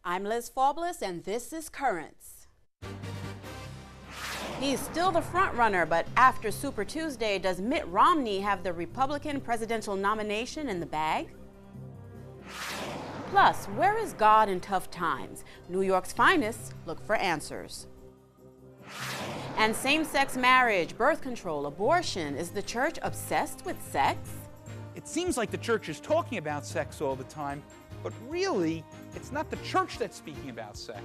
I'm Liz Faublis, and this is Currents. He's still the frontrunner, but after Super Tuesday, does Mitt Romney have the Republican presidential nomination in the bag? Plus, where is God in tough times? New York's finest look for answers. And same-sex marriage, birth control, abortion. Is the church obsessed with sex? It seems like the church is talking about sex all the time, but really, it's not the church that's speaking about sex.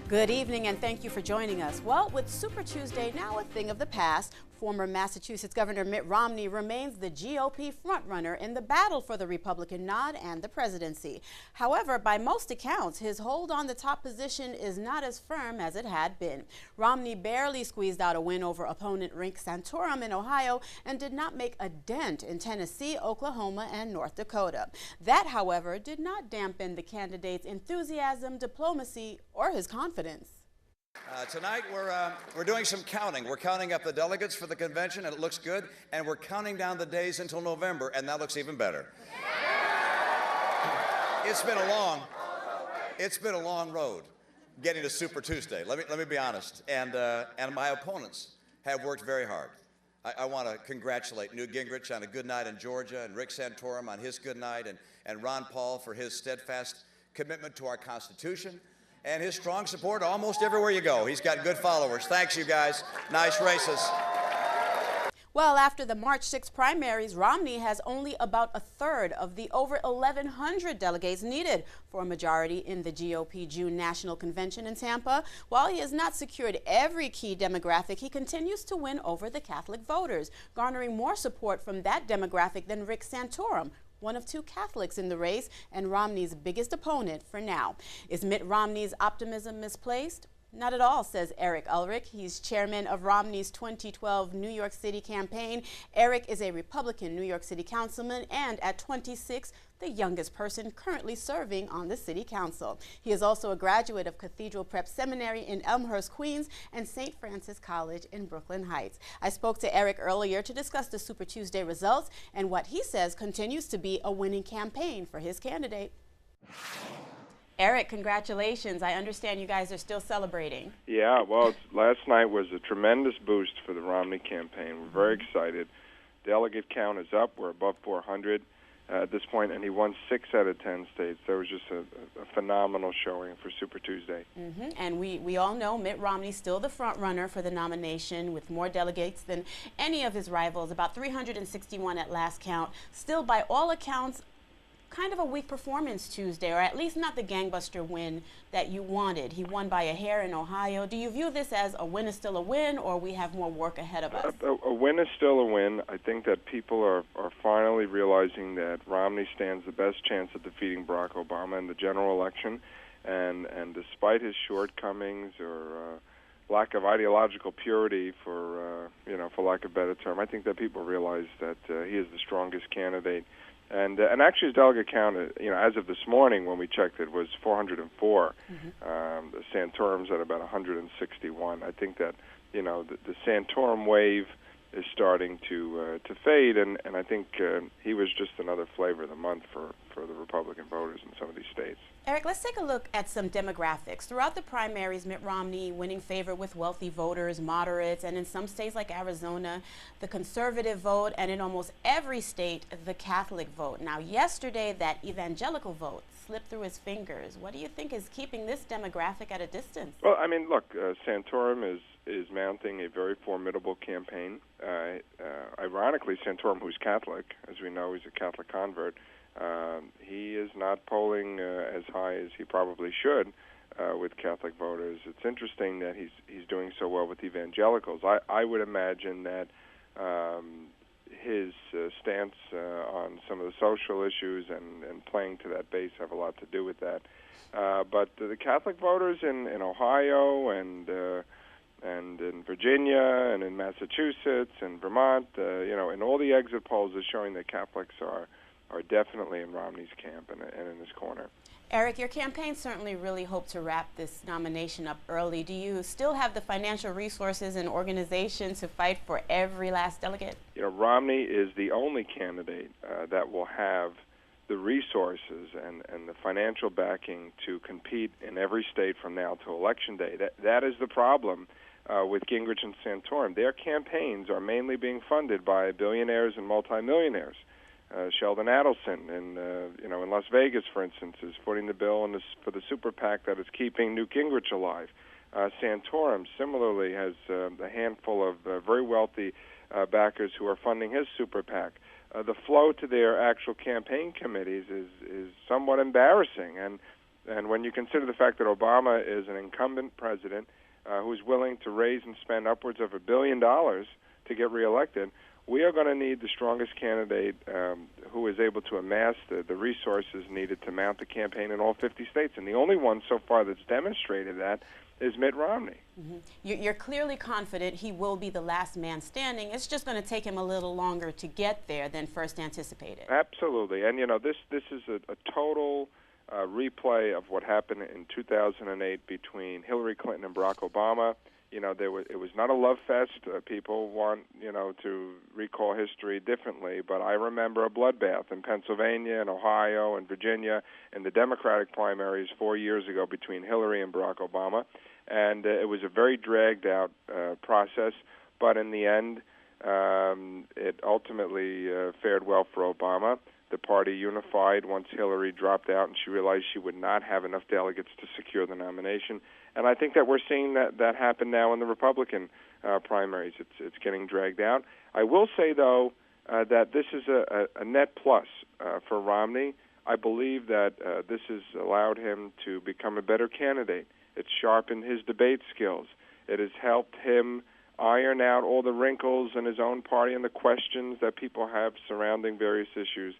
Good evening, and thank you for joining us. Well, with Super Tuesday now a thing of the past, former Massachusetts Governor Mitt Romney remains the GOP frontrunner in the battle for the Republican nod and the presidency. However, by most accounts, his hold on the top position is not as firm as it had been. Romney barely squeezed out a win over opponent Rick Santorum in Ohio and did not make a dent in Tennessee, Oklahoma, and North Dakota. That, however, did not dampen the candidate's enthusiasm, diplomacy, or his confidence. Tonight we're doing some counting. We're counting up the delegates for the convention, and it looks good. And we're counting down the days until November, and that looks even better. It's been a long road getting to Super Tuesday. Let me be honest. And my opponents have worked very hard. I want to congratulate Newt Gingrich on a good night in Georgia, and Rick Santorum on his good night, and Ron Paul for his steadfast commitment to our Constitution, and his strong support almost everywhere you go. He's got good followers. Thanks, you guys. Nice races. Well, after the March 6 primaries, Romney has only about a third of the over 1,100 delegates needed for a majority in the GOP June National Convention in Tampa. While he has not secured every key demographic, he continues to win over the Catholic voters, garnering more support from that demographic than Rick Santorum, one of two Catholics in the race and Romney's biggest opponent for now. Is Mitt Romney's optimism misplaced? Not at all, says Eric Ulrich. He's chairman of Romney's 2012 New York City campaign. Eric is a Republican New York City councilman and at 26, the youngest person currently serving on the city council. He is also a graduate of Cathedral Prep Seminary in Elmhurst, Queens, and St. Francis College in Brooklyn Heights. I spoke to Eric earlier to discuss the Super Tuesday results and what he says continues to be a winning campaign for his candidate. Eric, congratulations. I understand you guys are still celebrating. Yeah, well, last night was a tremendous boost for the Romney campaign. We're very excited. Delegate count is up. We're above 400 at this point, and he won 6 out of 10 states. That was just a phenomenal showing for Super Tuesday. And we all know Mitt Romney's still the front runner for the nomination with more delegates than any of his rivals, about 361 at last count. Still, by all accounts, kind of a weak performance Tuesday, or at least not the gangbuster win that you wanted. He won by a hair in Ohio. Do you view this as a win is still a win, or we have more work ahead of us? A win is still a win. I think that people are finally realizing that Romney stands the best chance of defeating Barack Obama in the general election, and despite his shortcomings or lack of ideological purity, for lack of a better term, I think that people realize that he is the strongest candidate. And actually, his delegate count, as of this morning when we checked it, was 404. The Santorum's at about 161. I think that the Santorum wave is starting to fade, and I think he was just another flavor of the month for the Republican voters in some of these states. Eric, let's take a look at some demographics. Throughout the primaries, Mitt Romney winning favor with wealthy voters, moderates, and in some states like Arizona, the conservative vote, and in almost every state, the Catholic vote. Now, yesterday, that evangelical vote slipped through his fingers. What do you think is keeping this demographic at a distance? Well, I mean, look, Santorum is mounting a very formidable campaign. Ironically, Santorum, who's Catholic, as we know, he's a Catholic convert, he is not polling as high as he probably should with Catholic voters. It's interesting that he's doing so well with evangelicals. I would imagine that his stance on some of the social issues and playing to that base have a lot to do with that. But the Catholic voters in Ohio and in Virginia and in Massachusetts and Vermont, in all the exit polls are showing that Catholics are definitely in Romney's camp and in his corner. Eric, your campaign certainly really hoped to wrap this nomination up early. Do you still have the financial resources and organization to fight for every last delegate? You know, Romney is the only candidate that will have the resources and the financial backing to compete in every state from now to Election Day. That is the problem with Gingrich and Santorum. Their campaigns are mainly being funded by billionaires and multimillionaires. Sheldon Adelson in Las Vegas, for instance, is footing the bill for the super PAC that is keeping Newt Gingrich alive. Santorum similarly has a handful of very wealthy backers who are funding his super PAC. The flow to their actual campaign committees is somewhat embarrassing, and when you consider the fact that Obama is an incumbent president who's willing to raise and spend upwards of $1 billion to get reelected, we are going to need the strongest candidate who is able to amass the resources needed to mount the campaign in all 50 states. And the only one so far that's demonstrated that is Mitt Romney. Mm-hmm. You're clearly confident he will be the last man standing. It's just going to take him a little longer to get there than first anticipated. Absolutely. And, this is a total replay of what happened in 2008 between Hillary Clinton and Barack Obama. It was not a love fest. People want, to recall history differently, but I remember a bloodbath in Pennsylvania and Ohio and Virginia in the Democratic primaries 4 years ago between Hillary and Barack Obama, and it was a very dragged-out process, but in the end, it ultimately fared well for Obama. The party unified once Hillary dropped out and she realized she would not have enough delegates to secure the nomination. And I think that we're seeing that happen now in the Republican primaries. It's getting dragged out. I will say, though, that this is a net plus for Romney. I believe that this has allowed him to become a better candidate. It's sharpened his debate skills. It has helped him iron out all the wrinkles in his own party and the questions that people have surrounding various issues.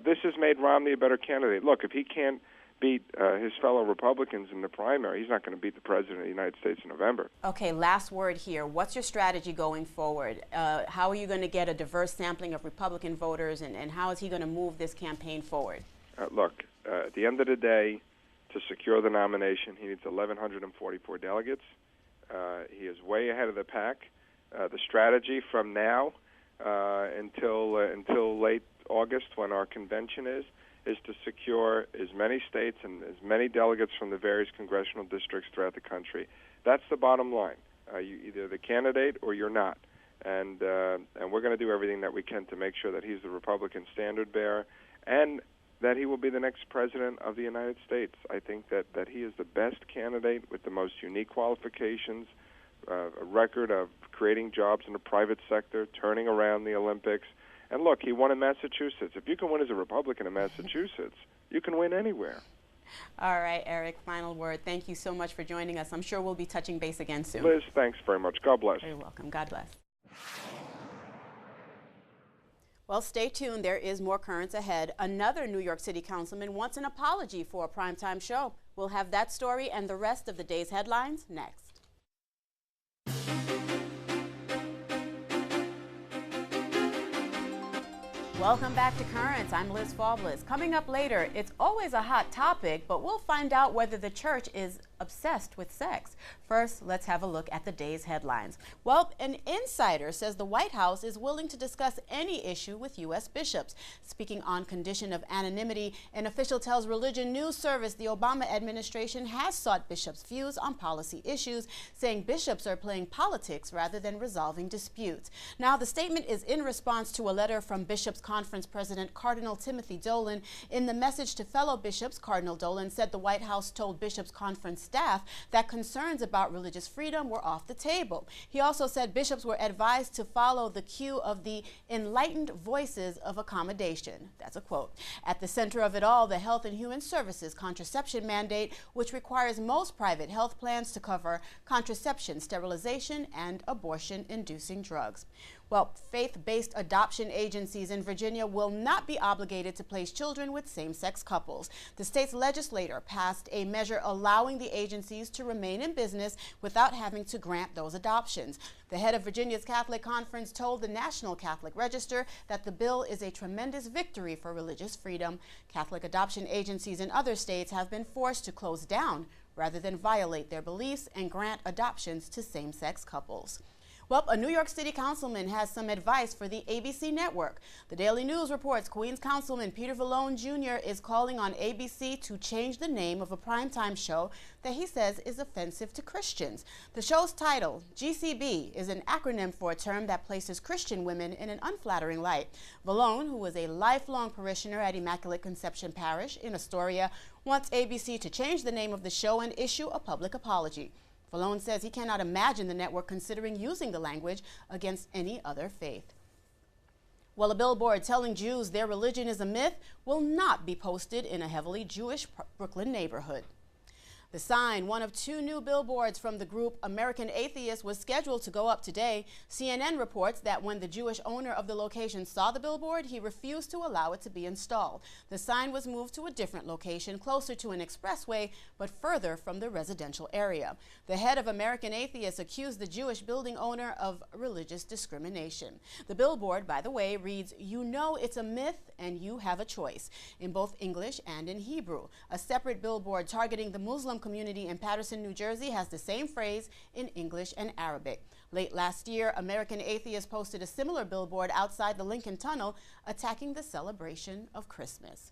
This has made Romney a better candidate. Look, if he can't beat his fellow Republicans in the primary, he's not going to beat the President of the United States in November. Okay, last word here. What's your strategy going forward? How are you going to get a diverse sampling of Republican voters, and how is he going to move this campaign forward? Look, at the end of the day, to secure the nomination, he needs 1,144 delegates. He is way ahead of the pack. The strategy from now until late August, when our convention is to secure as many states and as many delegates from the various congressional districts throughout the country. That's the bottom line. You're either the candidate or you're not. And we're going to do everything that we can to make sure that he's the Republican standard bearer and that he will be the next president of the United States. I think that he is the best candidate with the most unique qualifications, a record of creating jobs in the private sector, turning around the Olympics. And look, he won in Massachusetts. If you can win as a Republican in Massachusetts, you can win anywhere. All right, Eric, final word. Thank you so much for joining us. I'm sure we'll be touching base again soon. Liz, thanks very much. God bless. You're welcome. God bless. Well, stay tuned. There is more currents ahead. Another New York City councilman wants an apology for a primetime show. We'll have that story and the rest of the day's headlines next. Welcome back to Currents. I'm Liz Faubles. Coming up later, it's always a hot topic, but we'll find out whether the church is obsessed with sex. First, let's have a look at the day's headlines. Well, an insider says the White House is willing to discuss any issue with U.S. bishops. Speaking on condition of anonymity, an official tells Religion News Service the Obama administration has sought bishops' views on policy issues, saying bishops are playing politics rather than resolving disputes. Now, the statement is in response to a letter from Bishops' Conference President Cardinal Timothy Dolan. In the message to fellow bishops, Cardinal Dolan said the White House told Bishops' Conference staff that concerns about religious freedom were off the table. He also said bishops were advised to follow the cue of the enlightened voices of accommodation. That's a quote. At the center of it all, the Health and Human Services contraception mandate, which requires most private health plans to cover contraception, sterilization, and abortion-inducing drugs. Well, faith-based adoption agencies in Virginia will not be obligated to place children with same-sex couples. The state's legislature passed a measure allowing the agencies to remain in business without having to grant those adoptions. The head of Virginia's Catholic Conference told the National Catholic Register that the bill is a tremendous victory for religious freedom. Catholic adoption agencies in other states have been forced to close down rather than violate their beliefs and grant adoptions to same-sex couples. Well, a New York City councilman has some advice for the ABC network. The Daily News reports Queens Councilman Peter Vallone Jr. is calling on ABC to change the name of a primetime show that he says is offensive to Christians. The show's title, GCB, is an acronym for a term that places Christian women in an unflattering light. Vallone, who is a lifelong parishioner at Immaculate Conception Parish in Astoria, wants ABC to change the name of the show and issue a public apology. Vallone says he cannot imagine the network considering using the language against any other faith. Well, a billboard telling Jews their religion is a myth will not be posted in a heavily Jewish Brooklyn neighborhood. The sign, one of two new billboards from the group American Atheists, was scheduled to go up today. CNN reports that when the Jewish owner of the location saw the billboard, he refused to allow it to be installed. The sign was moved to a different location, closer to an expressway, but further from the residential area. The head of American Atheists accused the Jewish building owner of religious discrimination. The billboard, by the way, reads, "You know it's a myth and you have a choice," in both English and in Hebrew. A separate billboard targeting the Muslim community in Paterson, New Jersey has the same phrase in English and Arabic. Late last year, American Atheists posted a similar billboard outside the Lincoln Tunnel attacking the celebration of Christmas.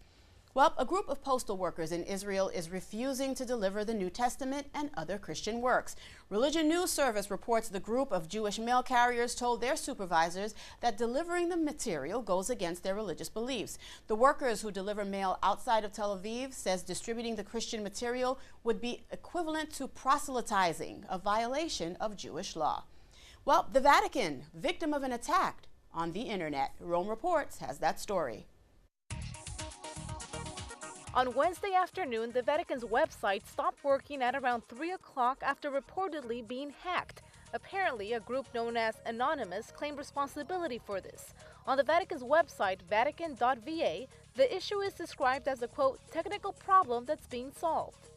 Well, a group of postal workers in Israel is refusing to deliver the New Testament and other Christian works. Religion News Service reports the group of Jewish mail carriers told their supervisors that delivering the material goes against their religious beliefs. The workers who deliver mail outside of Tel Aviv says distributing the Christian material would be equivalent to proselytizing, a violation of Jewish law. Well, the Vatican, victim of an attack on the internet. Rome Reports has that story. On Wednesday afternoon, the Vatican's website stopped working at around 3 o'clock after reportedly being hacked. Apparently, a group known as Anonymous claimed responsibility for this. On the Vatican's website, vatican.va, the issue is described as a, quote, technical problem that's being solved.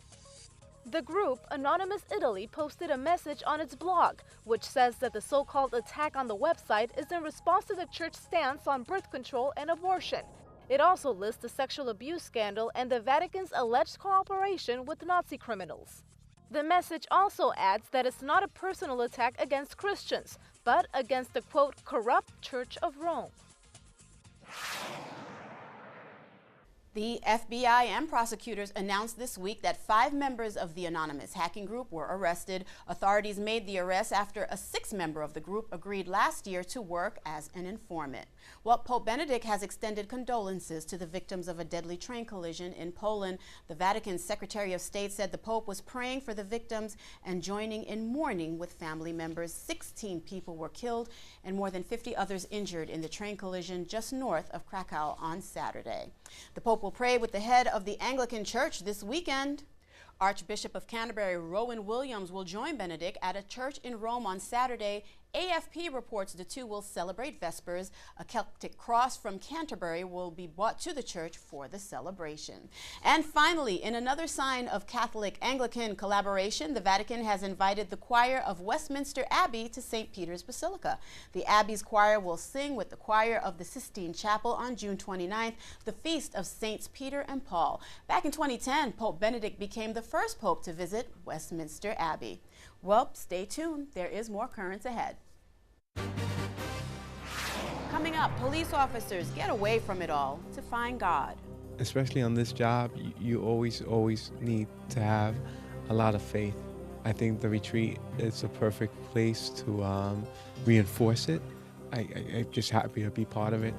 The group, Anonymous Italy, posted a message on its blog, which says that the so-called attack on the website is in response to the church's stance on birth control and abortion. It also lists the sexual abuse scandal and the Vatican's alleged cooperation with Nazi criminals. The message also adds that it's not a personal attack against Christians, but against the, quote, corrupt Church of Rome. The FBI and prosecutors announced this week that 5 members of the anonymous hacking group were arrested. Authorities made the arrest after a 6th member of the group agreed last year to work as an informant. Well, Pope Benedict has extended condolences to the victims of a deadly train collision in Poland. The Vatican's Secretary of State said the Pope was praying for the victims and joining in mourning with family members. 16 people were killed and more than 50 others injured in the train collision just north of Krakow on Saturday. The Pope will pray with the head of the Anglican Church this weekend. Archbishop of Canterbury Rowan Williams will join Benedict at a church in Rome on Saturday. AFP reports the two will celebrate Vespers. A Celtic cross from Canterbury will be brought to the church for the celebration. And finally, in another sign of Catholic-Anglican collaboration, the Vatican has invited the choir of Westminster Abbey to St. Peter's Basilica. The Abbey's choir will sing with the choir of the Sistine Chapel on June 29th, the feast of Saints Peter and Paul. Back in 2010, Pope Benedict became the first pope to visit Westminster Abbey. Well, stay tuned. There is more currents ahead. Coming up, police officers get away from it all to find God. Especially on this job, you always need to have a lot of faith. I think the retreat is a perfect place to reinforce it. I'm just happy to be part of it.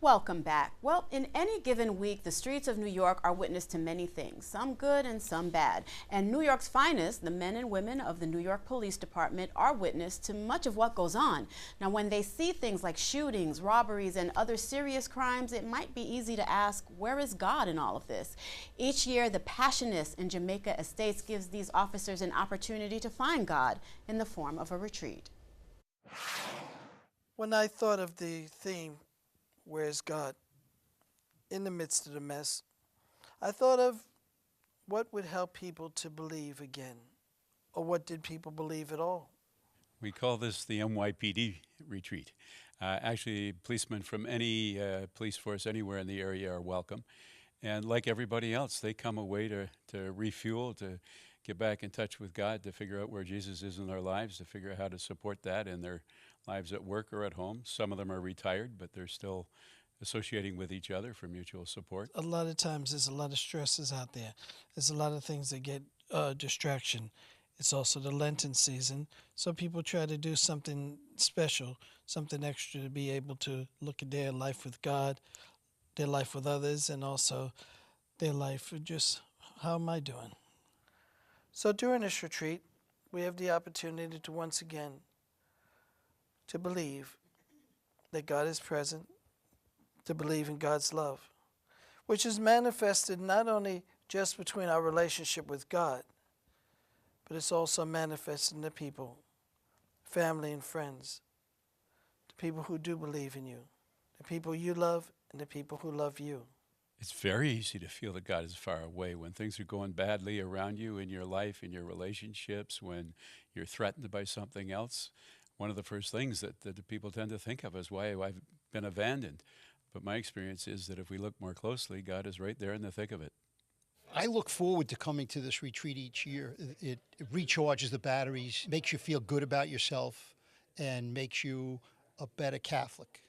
Well, Welcome back. Well, in any given week, the streets of New York are witness to many things, some good and some bad. And New York's finest, the men and women of the New York Police Department, are witness to much of what goes on. Now, when they see things like shootings, robberies, and other serious crimes, it might be easy to ask, where is God in all of this? Each year, the Passionist in Jamaica Estates gives these officers an opportunity to find God in the form of a retreat. When I thought of the theme, Where's God? In the midst of the mess, I thought of what would help people to believe again, or what did people believe at all? We call this the NYPD retreat. Actually, policemen from any police force anywhere in the area are welcome. And like everybody else, they come away to refuel, to get back in touch with God, to figure out where Jesus is in their lives, to figure out how to support that in their lives at work or at home. Some of them are retired, but they're still associating with each other for mutual support. A lot of times there's a lot of stresses out there. There's a lot of things that get distraction. It's also the Lenten season, so people try to do something special, something extra to be able to look at their life with God, their life with others, and also their life with just, how am I doing? So during this retreat, we have the opportunity to once again to believe that God is present, to believe in God's love, which is manifested not only just between our relationship with God, but it's also manifested in the people, family and friends, the people who do believe in you, the people you love and the people who love you. It's very easy to feel that God is far away when things are going badly around you in your life, in your relationships, when you're threatened by something else. One of the first things that the people tend to think of is why I've been abandoned. But my experience is that if we look more closely, God is right there in the thick of it. I look forward to coming to this retreat each year. It recharges the batteries, makes you feel good about yourself, and makes you a better Catholic.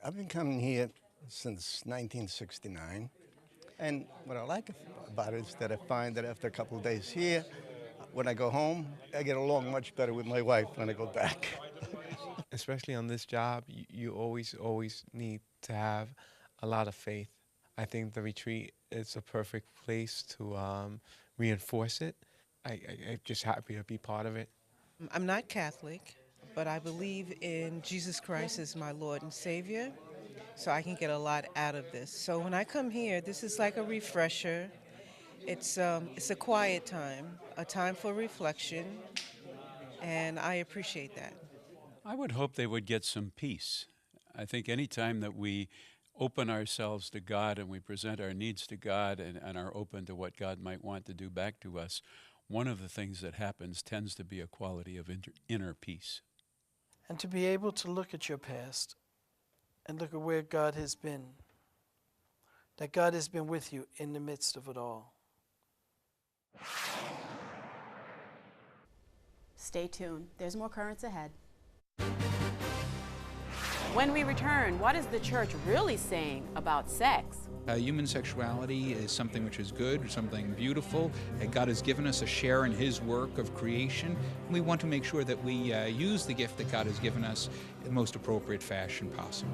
I've been coming here since 1969, and what I like about it is that I find that after a couple of days here, when I go home, I get along much better with my wife when I go back. Especially on this job, you always need to have a lot of faith. I think the retreat is a perfect place to reinforce it. I'm just happy to be part of it. I'm not Catholic, but I believe in Jesus Christ as my Lord and Savior, so I can get a lot out of this. So when I come here, this is like a refresher. It's a quiet time, a time for reflection, and I appreciate that. I would hope they would get some peace. I think any time that we open ourselves to God and we present our needs to God and are open to what God might want to do back to us, one of the things that happens tends to be a quality of inner peace. And to be able to look at your past and look at where God has been, that God has been with you in the midst of it all. Stay tuned. There's more currents ahead. When we return, what is the church really saying about sex? Human sexuality is something which is good, something beautiful. God has given us a share in His work of creation. We want to make sure that we use the gift that God has given us in the most appropriate fashion possible.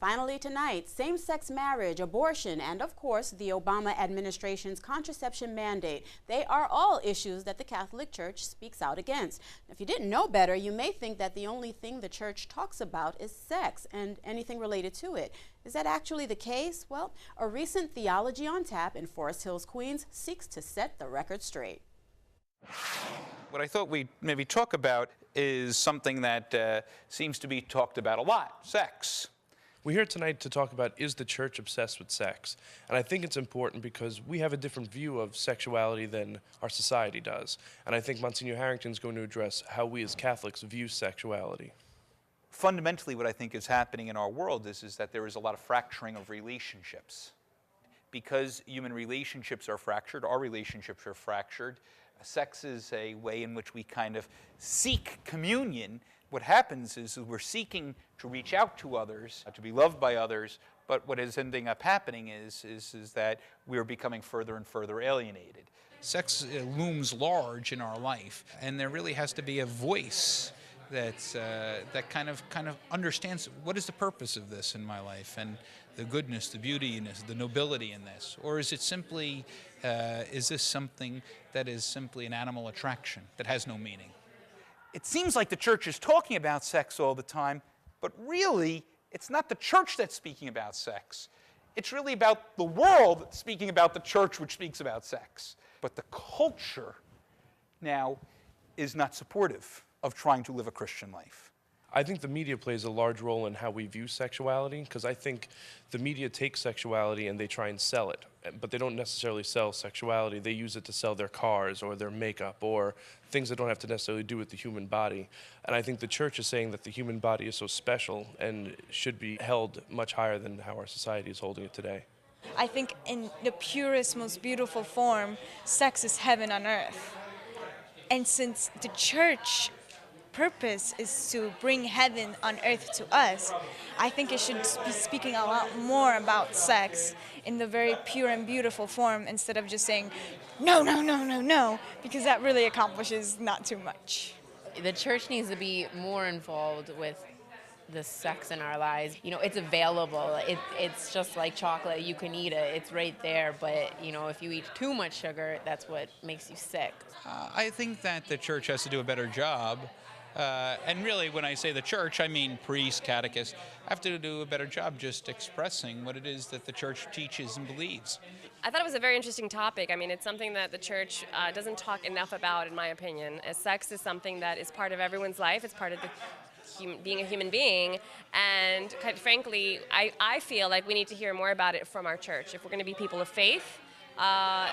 Finally tonight, same-sex marriage, abortion, and of course, the Obama administration's contraception mandate. They are all issues that the Catholic Church speaks out against. If you didn't know better, you may think that the only thing the Church talks about is sex and anything related to it. Is that actually the case? Well, a recent Theology on Tap in Forest Hills, Queens, seeks to set the record straight. What I thought we'd maybe talk about is something that seems to be talked about a lot: sex. We're here tonight to talk about, is the church obsessed with sex? And I think it's important because we have a different view of sexuality than our society does. And I think Monsignor Harrington is going to address how we as Catholics view sexuality. Fundamentally, what I think is happening in our world is that there is a lot of fracturing of relationships. Because human relationships are fractured, our relationships are fractured. Sex is a way in which we kind of seek communion. What happens is we're seeking to reach out to others, to be loved by others, but what is ending up happening is that we're becoming further and further alienated. sex looms large in our life, and there really has to be a voice that kind of understands what is the purpose of this in my life, and the goodness, the beauty in this, the nobility in this, or is it simply, is this something that is simply an animal attraction that has no meaning? It seems like the church is talking about sex all the time, but really, it's not the church that's speaking about sex. It's really about the world speaking about the church, which speaks about sex. But the culture now is not supportive of trying to live a Christian life. I think the media plays a large role in how we view sexuality, because I think the media takes sexuality and they try and sell it, but they don't necessarily sell sexuality. They use it to sell their cars or their makeup or things that don't have to necessarily do with the human body. And I think the church is saying that the human body is so special and should be held much higher than how our society is holding it today. I think in the purest, most beautiful form, sex is heaven on earth. And since the church purpose is to bring heaven on earth to us, I think it should be speaking a lot more about sex in the very pure and beautiful form instead of just saying, no, no, no, no, no, because that really accomplishes not too much. The church needs to be more involved with the sex in our lives. You know, it's available. It's just like chocolate. You can eat it. It's right there. But, you know, if you eat too much sugar, that's what makes you sick. I think that the church has to do a better job. And really, when I say the church, I mean priests, catechists, have to do a better job just expressing what it is that the church teaches and believes. I thought it was a very interesting topic. I mean, it's something that the church doesn't talk enough about, in my opinion. Sex is something that is part of everyone's life. It's part of being a human being. And quite frankly, I feel like we need to hear more about it from our church. If we're going to be people of faith,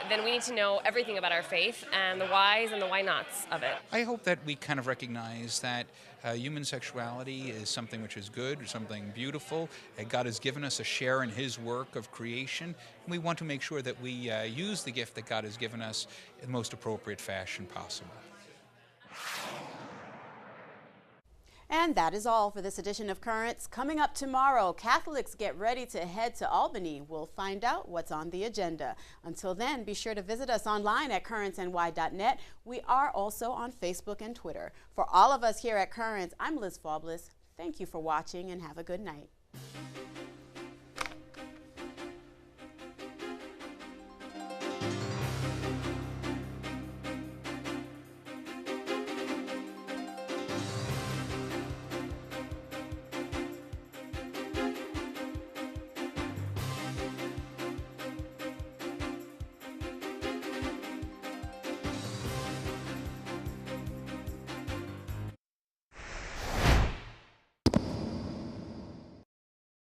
then we need to know everything about our faith and the whys and the why-nots of it. I hope that we kind of recognize that human sexuality is something which is good, something beautiful. God has given us a share in His work of creation, and we want to make sure that we use the gift that God has given us in the most appropriate fashion possible. And that is all for this edition of Currents. Coming up tomorrow, Catholics get ready to head to Albany. We'll find out what's on the agenda. Until then, be sure to visit us online at currentsny.net. We are also on Facebook and Twitter. For all of us here at Currents, I'm Liz Faublas. Thank you for watching and have a good night.